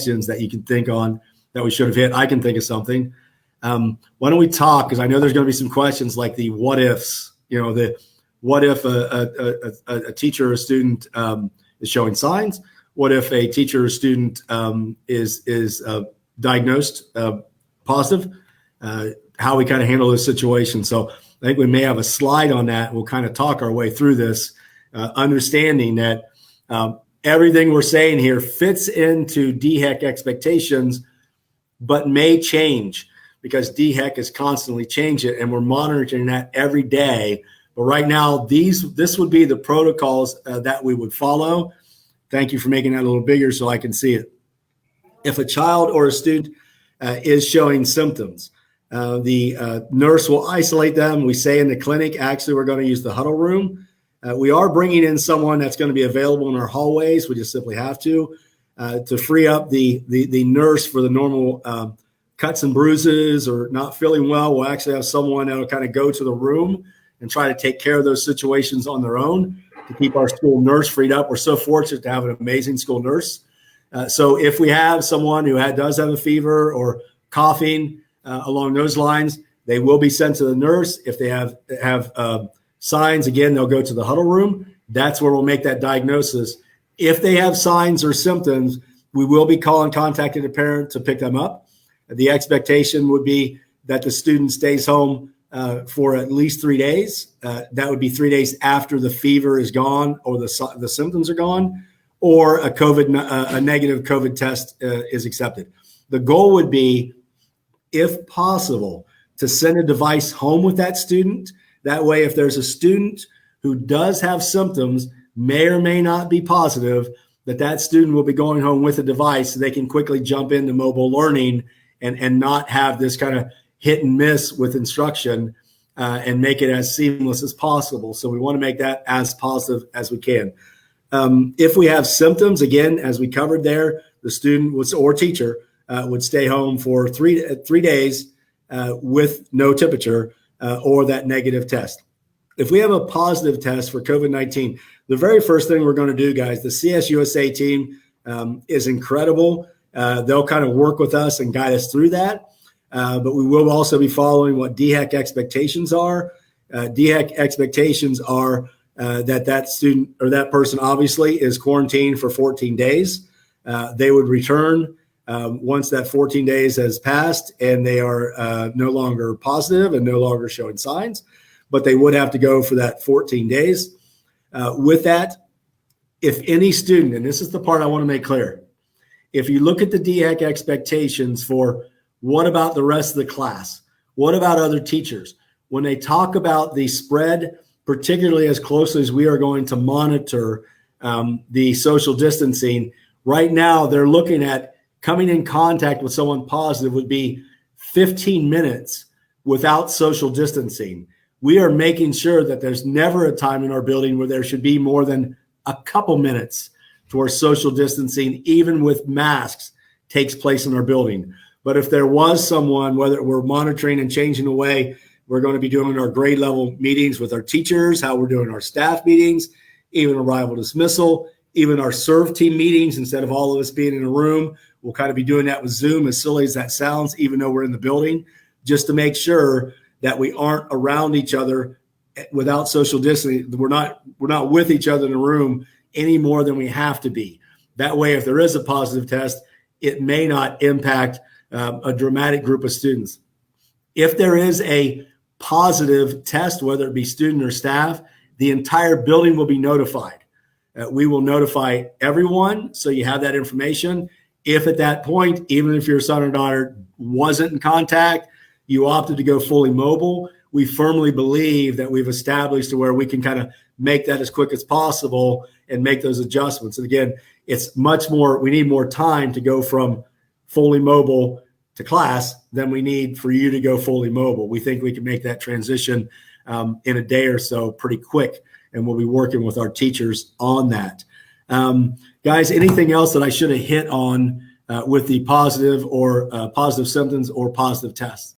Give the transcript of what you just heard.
questions that you can think on that we should have hit. I can think of something. Why don't we talk? Because I know there's going to be some questions like the what ifs. What if a teacher or a student is showing signs? What if a teacher or student is diagnosed positive? How we kind of handle those situations. So I think we may have a slide on that. We'll kind of talk our way through this, understanding that everything we're saying here fits into DHEC expectations, but may change because DHEC is constantly changing, and we're monitoring that every day. But right now, this would be the protocols that we would follow. Thank you for making that a little bigger so I can see it. If a child or a student is showing symptoms, the nurse will isolate them. We say in the clinic, actually, we're going to use the huddle room. We are bringing in someone that's going to be available in our hallways. We just simply have to free up the nurse for the normal cuts and bruises or not feeling well. We'll actually have someone that'll kind of go to the room and try to take care of those situations on their own to keep our school nurse freed up. We're so fortunate to have an amazing school nurse. So if we have someone who does have a fever or coughing along those lines, they will be sent to the nurse. If they have signs, again, they'll go to the huddle room. That's where we'll make that diagnosis. If they have signs or symptoms, we will be contacting the parent to pick them up. The expectation would be that the student stays home for at least 3 days. That would be 3 days after the fever is gone or the symptoms are gone, or a negative COVID test is accepted. The goal would be, if possible, to send a device home with that student. That way, if there's a student who does have symptoms, may or may not be positive, that student will be going home with a device so they can quickly jump into mobile learning and not have this kind of hit and miss with instruction and make it as seamless as possible. So we want to make that as positive as we can. If we have symptoms, again, as we covered there, the student or teacher would stay home for 3 days with no temperature or that negative test. If we have a positive test for COVID-19, the very first thing we're going to do, guys, the CSUSA team is incredible. They'll kind of work with us and guide us through that. But we will also be following what DHEC expectations are. DHEC expectations are that student or that person obviously is quarantined for 14 days. They would return once that 14 days has passed and they are no longer positive and no longer showing signs, but they would have to go for that 14 days. With that, if any student, and this is the part I want to make clear, if you look at the DHEC expectations for what about the rest of the class, what about other teachers, when they talk about the spread, particularly as closely as we are going to monitor the social distancing, right now they're looking at coming in contact with someone positive would be 15 minutes without social distancing. We are making sure that there's never a time in our building where there should be more than a couple minutes to where social distancing, even with masks, takes place in our building. But if there was someone, whether we're monitoring and changing the way we're going to be doing our grade level meetings with our teachers, how we're doing our staff meetings, even arrival dismissal, even our serve team meetings, instead of all of us being in a room, we'll kind of be doing that with Zoom, as silly as that sounds, even though we're in the building, just to make sure that we aren't around each other without social distancing. We're not with each other in a room any more than we have to be. That way, if there is a positive test, it may not impact a dramatic group of students. If there is a positive test, whether it be student or staff, the entire building will be notified. We will notify everyone, so you have that information. If at that point, even if your son or daughter wasn't in contact, you opted to go fully mobile, we firmly believe that we've established to where we can kind of make that as quick as possible and make those adjustments. And again, it's much more, we need more time to go from fully mobile to class than we need for you to go fully mobile. We think we can make that transition in a day or so pretty quick, and we'll be working with our teachers on that. Guys, anything else that I should have hit on with the positive or positive symptoms or positive tests?